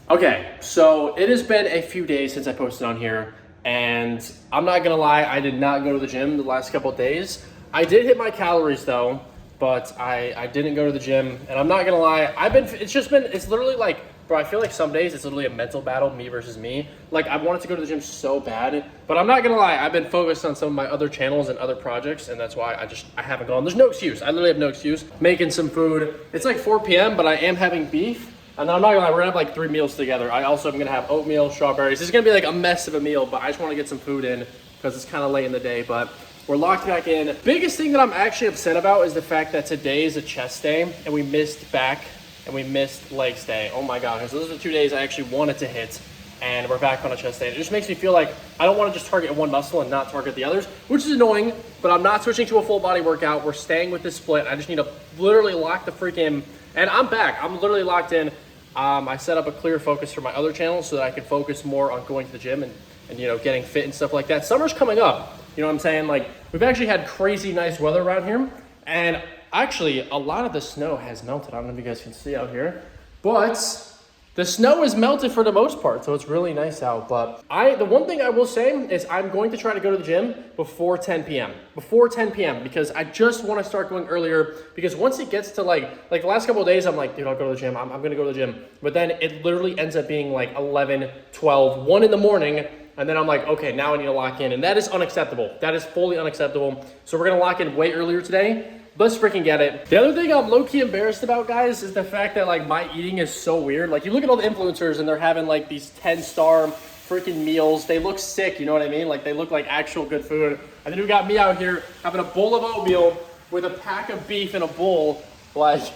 Okay, so it has been a few days since I posted on here, and I'm not gonna lie, I did not go to the gym the last couple of days. I did hit my calories though, but I didn't go to the gym, and I'm not gonna lie, it's literally like, bro, I feel like some days it's literally a mental battle, me versus me. Like, I wanted to go to the gym so bad, but I'm not gonna lie, I've been focused on some of my other channels and other projects, and that's why I haven't gone. There's no excuse, I literally have no excuse. Making some food, it's like 4 p.m., but I am having beef. And I'm not gonna lie, we're gonna have like 3 meals together. I also am gonna have oatmeal, strawberries. This is gonna be like a mess of a meal, but I just wanna get some food in because it's kind of late in the day, but we're locked back in. Biggest thing that I'm actually upset about is the fact that today is a chest day and we missed back and we missed legs day. Oh my God, so those are the 2 days I actually wanted to hit, and we're back on a chest day. It just makes me feel like I don't wanna just target one muscle and not target the others, which is annoying, but I'm not switching to a full body workout. We're staying with this split. I just need to literally lock the freaking, and I'm back. I'm literally locked in. I set up a clear focus for my other channels so that I could focus more on going to the gym and you know, getting fit and stuff like that. Summer's coming up, you know what I'm saying? Like, we've actually had crazy nice weather around here, and actually a lot of the snow has melted. I don't know if you guys can see out here, but the snow is melted for the most part, so it's really nice out. But the one thing I will say is I'm going to try to go to the gym before 10 p.m. Before 10 p.m. because I just want to start going earlier, because once it gets to like the last couple of days, I'm like, dude, I'll go to the gym. I'm going to go to the gym. But then it literally ends up being like 11, 12, 1 in the morning. And then I'm like, okay, now I need to lock in. And that is unacceptable. That is fully unacceptable. So we're going to lock in way earlier today. Let's freaking get it. The other thing I'm low-key embarrassed about, guys, is the fact that like my eating is so weird. Like, you look at all the influencers and they're having like these 10-star freaking meals. They look sick, you know what I mean? Like, they look like actual good food. And then we got me out here having a bowl of oatmeal with a pack of beef in a bowl, like,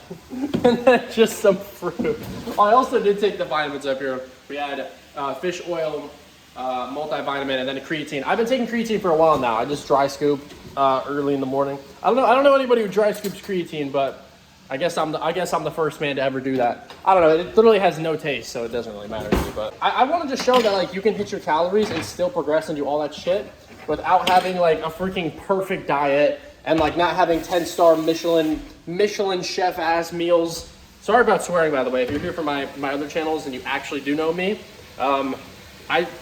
and then just some fruit. Oh, I also did take the vitamins up here. We had fish oil, multivitamin, and then a creatine. I've been taking creatine for a while now. I just dry scoop early in the morning. I don't know anybody who dry scoops creatine, but I guess I'm the first man to ever do that. I don't know. It literally has no taste, so it doesn't really matter to me. But I wanted to show that like you can hit your calories and still progress and do all that shit without having like a freaking perfect diet and like not having 10-star Michelin chef ass meals. Sorry about swearing, by the way. If you're here for my other channels and you actually do know me, I'm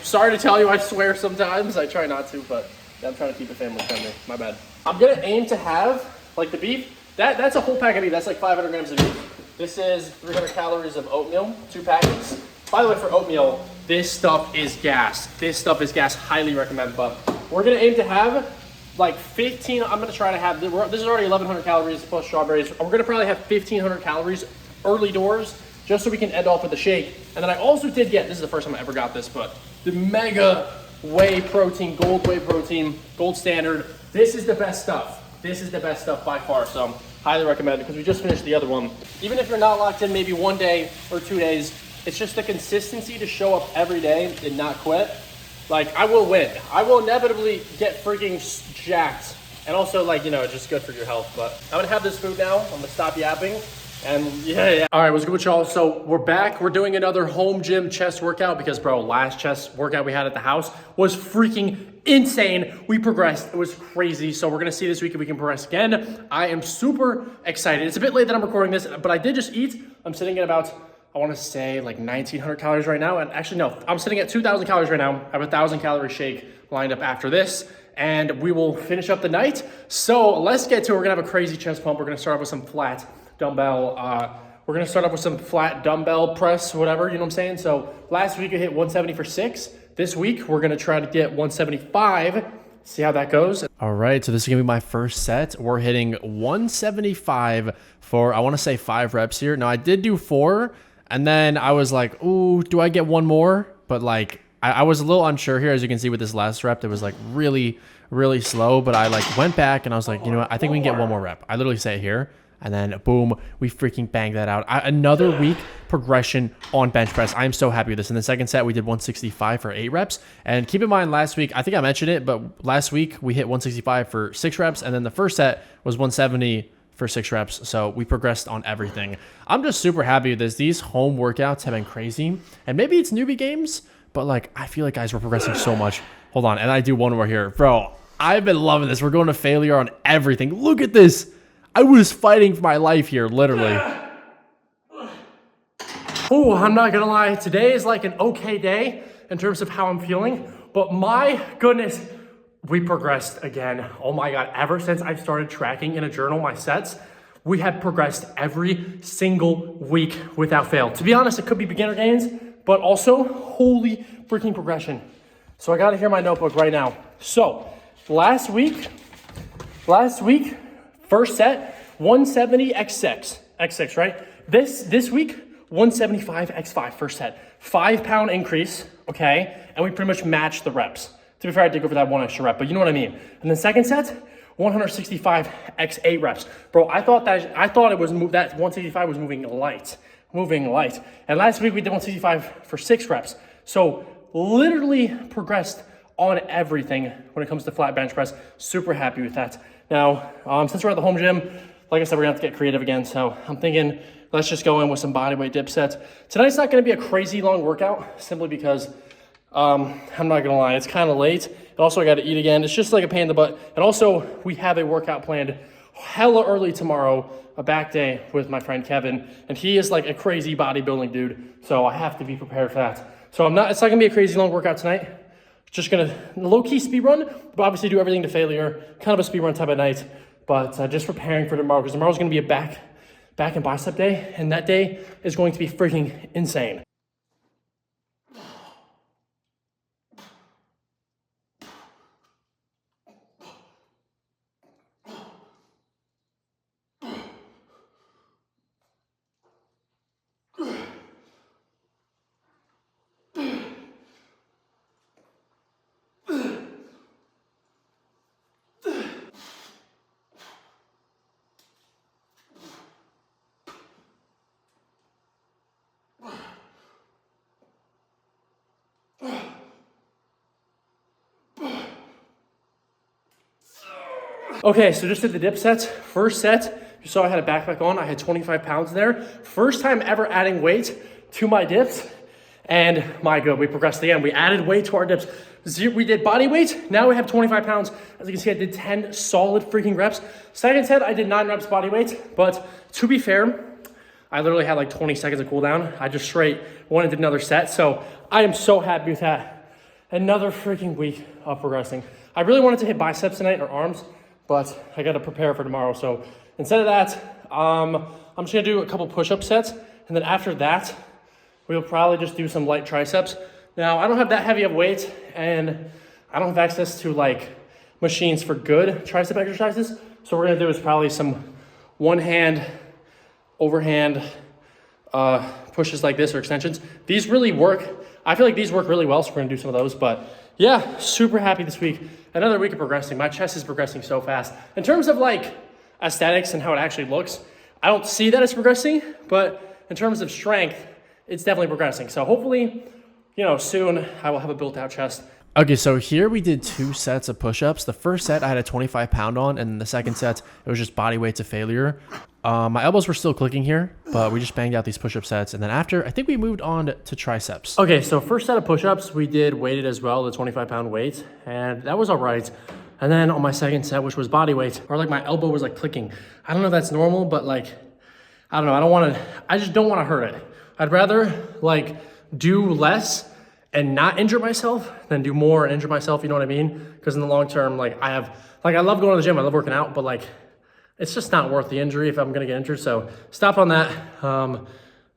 sorry to tell you I swear sometimes. I try not to, but I'm trying to keep it family friendly. My bad. I'm gonna aim to have like the beef. That's a whole pack of beef. That's like 500 grams of beef. This is 300 calories of oatmeal, 2 packets. By the way, for oatmeal, this stuff is gas. This stuff is gas. Highly recommend. But we're gonna aim to have like 15. I'm gonna try to have. This is already 1,100 calories plus strawberries. We're gonna probably have 1,500 calories early doors, just so we can end off with the shake. And then I also did get, this is the first time I ever got this, but the mega whey protein, gold standard. This is the best stuff. This is the best stuff by far, so highly recommend it, because we just finished the other one. Even if you're not locked in maybe 1 day or 2 days, it's just the consistency to show up every day and not quit. Like, I will win. I will inevitably get freaking jacked. And also, like, you know, it's just good for your health. But I'm gonna have this food now. I'm gonna stop yapping. And yeah. All right, what's good with y'all? So we're back. We're doing another home gym chest workout because, bro, last chest workout we had at the house was freaking insane. We progressed. It was crazy. So we're going to see this week if we can progress again. I am super excited. It's a bit late that I'm recording this, but I did just eat. I'm sitting at about, I want to say like 1,900 calories right now. And actually, no, I'm sitting at 2,000 calories right now. I have a 1,000 calorie shake lined up after this, and we will finish up the night. So let's get to it. We're going to have a crazy chest pump. We're going to start off with some flat dumbbell. We're going to start off with some flat dumbbell press, whatever, you know what I'm saying? So last week I hit 170 for 6. This week we're going to try to get 175. See how that goes. All right, so this is going to be my first set. We're hitting 175 for, I want to say 5 reps here. Now I did do 4, and then I was like, ooh, do I get one more? But like, I was a little unsure here. As you can see with this last rep, it was like really, really slow, but I like went back and I was like, you know what? I think we can get one more rep. I literally say it here. And then boom, we freaking banged that out. Another week progression on bench press. I am so happy with this. In the second set, we did 165 for 8 reps. And keep in mind, last week, I think I mentioned it, but last week we hit 165 for 6 reps. And then the first set was 170 for 6 reps. So we progressed on everything. I'm just super happy with this. These home workouts have been crazy. And maybe it's newbie games, but like, I feel like, guys, we're progressing so much. Hold on. And I do one more here. Bro, I've been loving this. We're going to failure on everything. Look at this. I was fighting for my life here, literally. Oh, I'm not gonna lie, today is like an okay day in terms of how I'm feeling, but my goodness, we progressed again. Oh my God, ever since I started tracking in a journal my sets, we have progressed every single week without fail. To be honest, it could be beginner gains, but also holy freaking progression. So I gotta hear my notebook right now. So last week, first set, 170 x6, right? This week, 175 x5, first set. 5 pound increase, okay? And we pretty much matched the reps. To be fair, I did go for that 1 extra rep, but you know what I mean. And then second set, 165 x8 reps. Bro, I thought it was that 165 was moving light. And last week we did 165 for 6 reps. So literally progressed on everything when it comes to flat bench press. Super happy with that. Now, since we're at the home gym, like I said, we're gonna have to get creative again. So I'm thinking, let's just go in with some bodyweight dip sets. Tonight's not gonna be a crazy long workout, simply because I'm not gonna lie, it's kind of late. And also I gotta eat again. It's just like a pain in the butt. And also we have a workout planned hella early tomorrow, a back day with my friend Kevin. And he is like a crazy bodybuilding dude. So I have to be prepared for that. So it's not gonna be a crazy long workout tonight. Just gonna low-key speed run, but obviously do everything to failure. Kind of a speed run type of night, but just preparing for tomorrow, because tomorrow's gonna be a back and bicep day, and that day is going to be freaking insane. Okay, so just did the dip sets. First set, you saw I had a backpack on. I had 25 pounds there. First time ever adding weight to my dips. And my God, we progressed again. We added weight to our dips. We did body weight. Now we have 25 pounds. As you can see, I did 10 solid freaking reps. Second set, I did 9 reps body weight. But to be fair, I literally had like 20 seconds of cooldown. I just straight went and did another set. So I am so happy with that. Another freaking week of progressing. I really wanted to hit biceps tonight or arms, but I got to prepare for tomorrow. So instead of that, I'm just gonna do a couple push-up sets. And then after that, we'll probably just do some light triceps. Now, I don't have that heavy of weight, and I don't have access to like machines for good tricep exercises. So what we're gonna do is probably some one hand, overhand pushes like this, or extensions. These really work. I feel like these work really well, so we're gonna do some of those. But yeah, super happy this week. Another week of progressing. My chest is progressing so fast. In terms of like aesthetics and how it actually looks, I don't see that it's progressing, but in terms of strength, it's definitely progressing. So hopefully, soon I will have a built out chest. Okay, so here we did 2 sets of push-ups. The first set I had a 25 pound on, and the second set, it was just body weight to failure. My elbows were still clicking here, but we just banged out these push-up sets. And then after, I think we moved on to triceps. Okay, so first set of push-ups, we did weighted as well, the 25 pound weight, and that was all right. And then on my second set, which was body weight, or like my elbow was like clicking. I don't know if that's normal, but like, I don't know. I just don't want to hurt it. I'd rather like do less and not injure myself than do more and injure myself, you know what I mean? Because in the long term, I love going to the gym, I love working out, but like, it's just not worth the injury if I'm gonna get injured. So stop on that.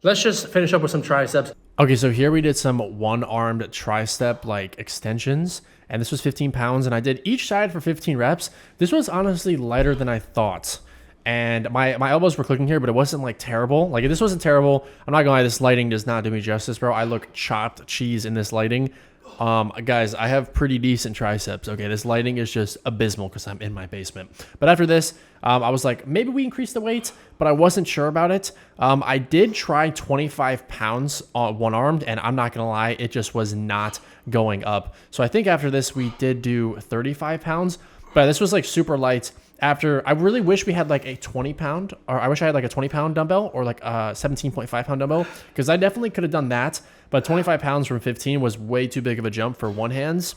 Let's just finish up with some triceps. Okay, so here we did some one-armed tricep like extensions, and this was 15 pounds, and I did each side for 15 reps. This was honestly lighter than I thought. And my elbows were clicking here, but it wasn't like terrible. Like this wasn't terrible. I'm not gonna lie, this lighting does not do me justice, bro. I look chopped cheese in this lighting. Guys, I have pretty decent triceps. Okay, this lighting is just abysmal because I'm in my basement. But after this, I was like, maybe we increase the weight, but I wasn't sure about it. I did try 25 pounds on one-armed, and I'm not gonna lie, it just was not going up. So I think after this, we did do 35 pounds, but this was like super light. After, I really wish we had like a 20 pound, or I wish I had like a 20 pound dumbbell or like a 17.5 pound dumbbell, because I definitely could have done that. But 25 pounds from 15 was way too big of a jump for one hands.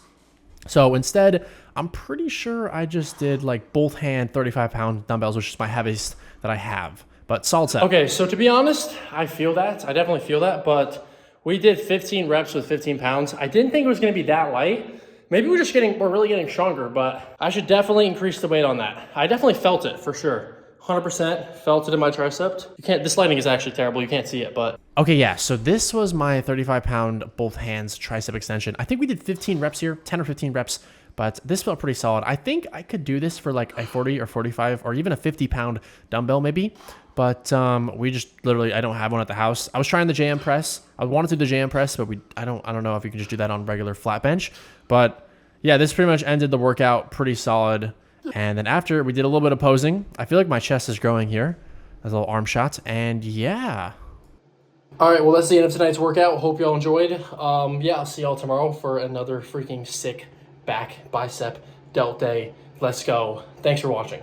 So instead, I'm pretty sure I just did like both hand 35 pound dumbbells, which is my heaviest that I have. but solid set. Okay, so to be honest, I feel that. I definitely feel that, but we did 15 reps with 15 pounds. I didn't think it was gonna be that light. Maybe we're really getting stronger, but I should definitely increase the weight on that. I definitely felt it for sure. 100% felt it in my tricep. This lighting is actually terrible. You can't see it, but. Okay, yeah, so this was my 35-pound both hands tricep extension. I think we did 15 reps here, 10 or 15 reps, but this felt pretty solid. I think I could do this for like a 40 or 45 or even a 50-pound dumbbell maybe, but we just literally, I don't have one at the house. I was trying the JM press. I wanted to do the JM press, but I don't know if you can just do that on regular flat bench. But yeah, this pretty much ended the workout pretty solid. And then after, we did a little bit of posing. I feel like my chest is growing here. There's a little arm shot, and yeah. All right, well, that's the end of tonight's workout. Hope y'all enjoyed. Yeah, I'll see y'all tomorrow for another freaking sick back bicep delt day. Let's go. Thanks for watching.